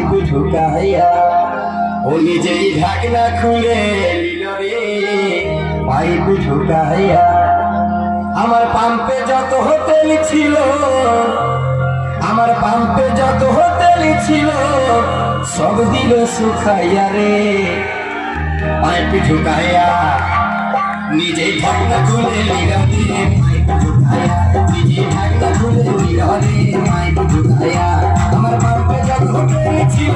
Pipe ঢুকাইয়া ও নিজেই ঢাকনা খুলে নিল রে পাইপ ঢুকাইয়া। আমার পাম্পে যত হোটেল ছিল, আমার পাম্পে যত হোটেল ছিল সব দিল শুকাইয়া রে পাইপ ঢুকাইয়া। নিজেই ঢাকনা খুলে নিল রে পাইপ ঢুকাইয়া, নিজেই ঢাকনা খুলে নিল রে পাইপ ঢুকাইয়া। আমার পাম্পে যত হোটেল ছিল,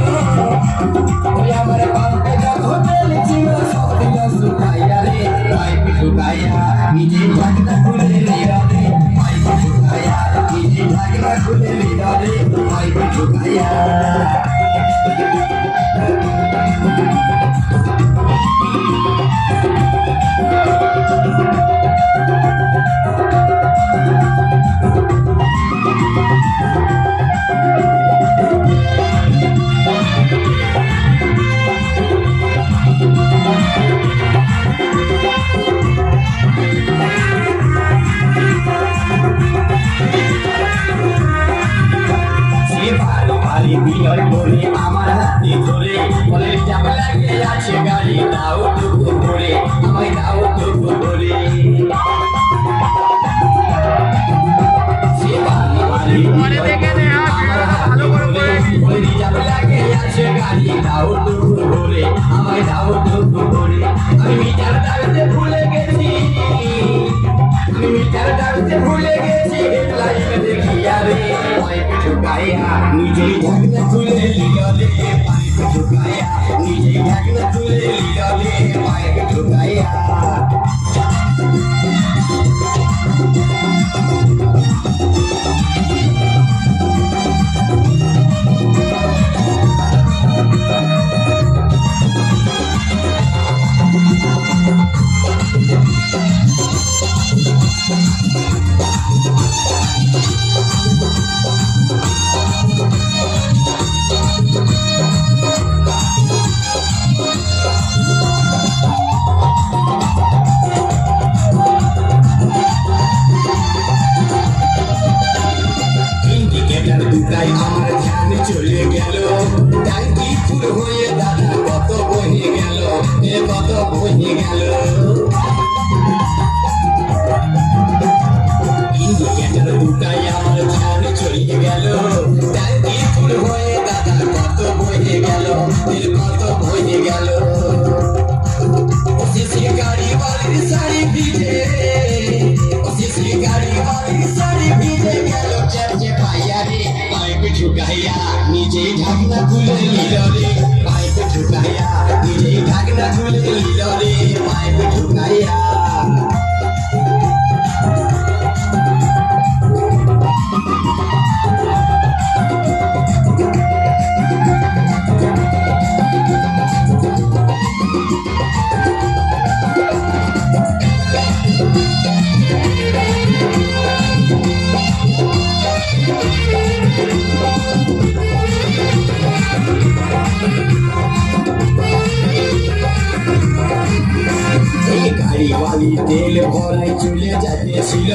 ওই আমার পাম্পে যত হোটেল ছিল সব দিল শুকাইয়া রে পাইপ ঢুকাইয়া। নিজেই ঢাকনা খুলে নিল রে পাইপ ঢুকাইয়া, নিজেই ঢাকনা খুলে নিল রে পাইপ ঢুকাইয়া। বিনয় বলে আমার হাতে ধরে বলে যাব লাগে আছে গাড়ি দাও টুকু করে আমায় দাও টুকু করে। সে বাড়ি বাড়ি বলে যাব লাগে আছে গাড়ি দাও টুকু করে আমায় দাও টুকু করে। আমি মিটার ডালতে ভুলে গেছি, আমি মিটার ডালতে ভুলে গেছি লাইফে দেখিয়া রে পাইপ ঢুকাইয়া। নিজেই ঢাকনা খুলে নিল রে পাইপ ঢুকাইয়া, নিজেই ঢাকনা খুলে নিল রে পাইপ ঢুকাইয়া। দুটাই আমার ধ্যান চলে গেল, ট্যাঙ্কি ফুল হয়ে দাদা কত বহে গেল, কত বহে গেল। ইন্ডিকেটর দুটাই আমার ধ্যান চলে গেল, ট্যাঙ্কি ফুল হয়ে দাদা কত বহে গেল, কত বহে গেল। ওসিসি গাড়ি বাড়ির শাড়ি ভিজে, ওসিসি গাড়ি বাড়ির শাড়ি ভিজে গেল চেপচে পাইয়া রে পাইপ ঢুকাইয়া। নিজেই ঢাকনা খুলে নিল রে পাইপ ঢুকাইয়া, নিজেই ঢাকনা খুলে নিল রে পাইপ ঢুকাইয়া। গাড়িওয়ালি তেল ভরাই চলে যাইতেছিল,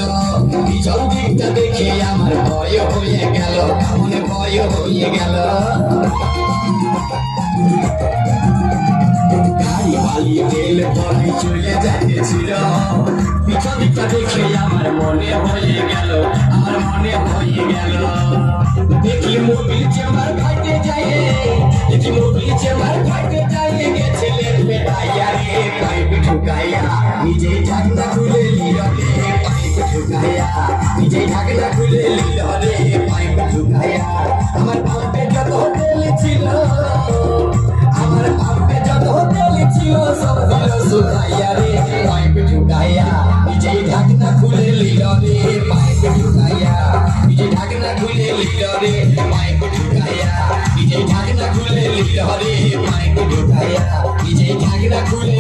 পিছন দিকটা দেখে আমার ভয় হয়ে গেল, মনে ভয় হয়ে গেল। গাড়িওয়ালি তেল ভরাই চলে যাইতেছিল, পিছন দিকটা দেখে আমার মনে হয়ে গেল, আমার মনে হয়ে গেল। দেখি মোবিল চেম্বার ফাইটে যায়, দেখি মোবিল চেম্বার ফাইটে যায়, গেছিলে বেটাইয়া রে পাইপ ঢুকাইয়া। নিজেই ঢাকনা খুলে নিল রে পাইপ ঢুকাইয়া, নিজেই ঢাকনা খুলে নিল রে পাইপ ঢুকাইয়া। আমার পাম্পে যত হোটেল ছিল, আমার পাম্পে যত হোটেল ছিল সব দিল শুকাইয়া রে পাইপ ঢুকাইয়া। নিজেই ঢাকনা খুলে নিল রে পাইপ ঢুকাইয়া, নিজেই ঢাকনা খুলে নিল রে পাইপ ঢুকাইয়া, নিজেই ঢাকনা খুলে নিল রে পাইপ ঢুকাইয়া, নিজেই ঢাকনা খুলে